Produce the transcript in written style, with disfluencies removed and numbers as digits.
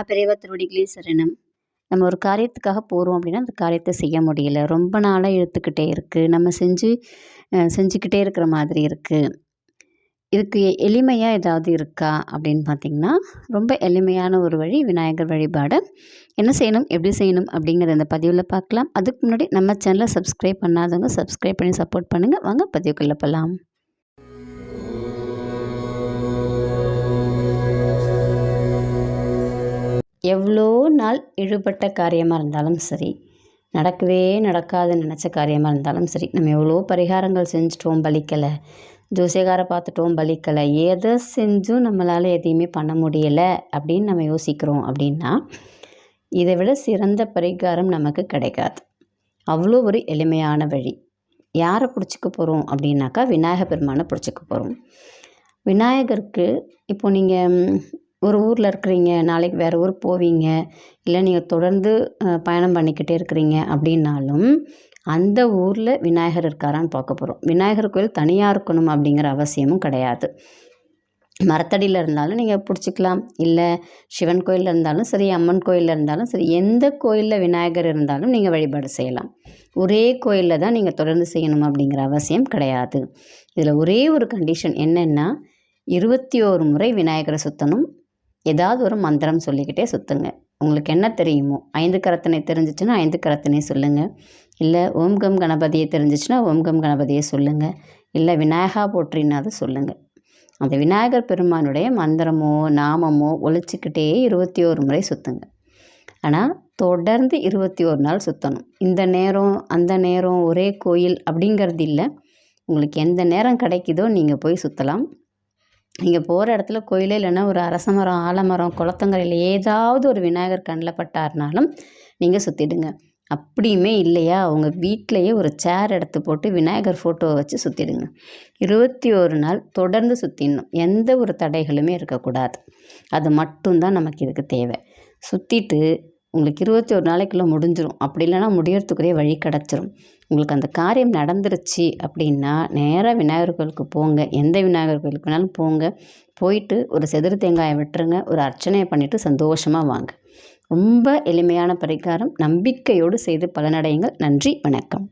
பெரியவா திருவடிகளே சரணம். நம்ம ஒரு காரியத்துக்காக போறோம் அப்படின்னா, அந்த காரியத்த செய்ய முடியல. ரொம்ப நாளா இழுத்துக்கிட்டே இருக்கு. நம்ம செஞ்சுக்கிட்டே இருக்கிற மாதிரி இருக்கு. இதுக்கு எளிமையா ஏதாவது இருக்கா அப்படின்னு பார்த்தீங்கன்னா, ரொம்ப எளிமையான ஒரு வழி விநாயகர் வழிபாடு. என்ன செய்யணும்? எப்படி செய்யணும்? அப்படிங்கிறத இந்த பதிவுல பார்க்கலாம். அதுக்கு முன்னாடி நம்ம சேனல சப்ஸ்கிரைப் பண்ணாதவங்க சப்ஸ்கிரைப் பண்ணி சப்போர்ட் பண்ணுங்க. வாங்க பதிவுக்குள்ள போலாம். எவ்வளோ நாள் இழுபட்ட காரியமாக இருந்தாலும் சரி, நடக்கவே நடக்காதுன்னு நினச்ச காரியமாக இருந்தாலும் சரி, நம்ம எவ்வளோ பரிகாரங்கள் செஞ்சுட்டோம் பலிக்கலை, ஜோசியக்காரை பார்த்துட்டோம் பலிக்கலை, எதை செஞ்சும் நம்மளால் எதையுமே பண்ண முடியலை அப்படின்னு நம்ம யோசிக்கிறோம் அப்படின்னா, இதை விட சிறந்த பரிகாரம் நமக்கு கிடைக்காது. அவ்வளோ ஒரு எளிமையான வழி. யாரை பிடிச்சிக்க போகிறோம் அப்படின்னாக்கா, விநாயகர் பெருமானை பிடிச்சிக்க போகிறோம். விநாயகருக்கு இப்போ நீங்கள் ஒரு ஊரில் இருக்கிறீங்க, நாளைக்கு வேறு ஊர் போவீங்க, இல்லை நீங்கள் தொடர்ந்து பயணம் பண்ணிக்கிட்டே இருக்கிறீங்க அப்படின்னாலும், அந்த ஊரில் விநாயகர் இருக்காரான்னு பார்க்க போகிறோம். விநாயகர் கோயில் தனியாக இருக்கணும் அப்படிங்கிற அவசியமும் கிடையாது. மரத்தடியில் இருந்தாலும் நீங்கள் பிடிச்சிக்கலாம், இல்லை சிவன் கோயிலில் இருந்தாலும் சரி, அம்மன் கோயிலில் இருந்தாலும் சரி, எந்த கோயிலில் விநாயகர் இருந்தாலும் நீங்கள் வழிபாடு செய்யலாம். ஒரே கோயிலில் தான் நீங்கள் தொடர்ந்து செய்யணும் அப்படிங்கிற அவசியம் கிடையாது. இதில் ஒரே ஒரு கண்டிஷன் என்னென்னா, 21 முறை விநாயகரை சுற்றணும். ஏதாவது ஒரு மந்திரம் சொல்லிக்கிட்டே சுற்றுங்க. உங்களுக்கு என்ன தெரியுமோ, 5 கரத்தனை தெரிஞ்சிச்சுன்னா 5 கரத்தனை சொல்லுங்கள், இல்லை ஓம் கம் கணபதியை தெரிஞ்சிச்சுன்னா ஓம் கம் கணபதியை சொல்லுங்கள், இல்லை விநாயகா போற்றினாது சொல்லுங்கள். அந்த விநாயகர் பெருமானுடைய மந்திரமோ நாமமோ ஒழிச்சிக்கிட்டே 21 முறை சுற்றுங்க. ஆனால் தொடர்ந்து 21 நாள் சுற்றணும். இந்த நேரம் அந்த நேரம் ஒரே கோயில் அப்படிங்கிறது இல்லை. உங்களுக்கு எந்த நேரம் கிடைக்குதோ நீங்கள் போய் சுற்றலாம். நீங்கள் போகிற இடத்துல கோயிலே இல்லைன்னா ஒரு அரச மரம், ஆலமரம், குளத்தங்கரையில் ஏதாவது ஒரு விநாயகர் கண்ணில் பட்டாருனாலும் நீங்கள் சுற்றிடுங்க. அப்படியுமே இல்லையா, உங்கள் வீட்டிலையே ஒரு சேர் எடுத்து போட்டு விநாயகர் ஃபோட்டோவை வச்சு சுற்றிடுங்க. 21 நாள் தொடர்ந்து சுற்றிடணும். எந்த ஒரு தடைகளுமே இருக்கக்கூடாது. அது மட்டும்தான் நமக்கு இதுக்கு தேவை. சுற்றிட்டு உங்களுக்கு 21 நாளைக்குள்ளே முடிஞ்சிடும். அப்படி இல்லைன்னா முடியறதுக்குரிய வழி கிடச்சிரும். உங்களுக்கு அந்த காரியம் நடந்துருச்சு அப்படின்னா நேராக விநாயகர் கோயிலுக்கு போங்க. எந்த விநாயகர் கோயிலுக்கு வேணாலும் போங்க. போயிட்டு ஒரு செதிரு தேங்காயை விட்டுருங்க. ஒரு அர்ச்சனையை பண்ணிவிட்டு சந்தோஷமாக வாங்க. ரொம்ப எளிமையான பரிகாரம். நம்பிக்கையோடு செய்து பலனடையுங்கள். நன்றி, வணக்கம்.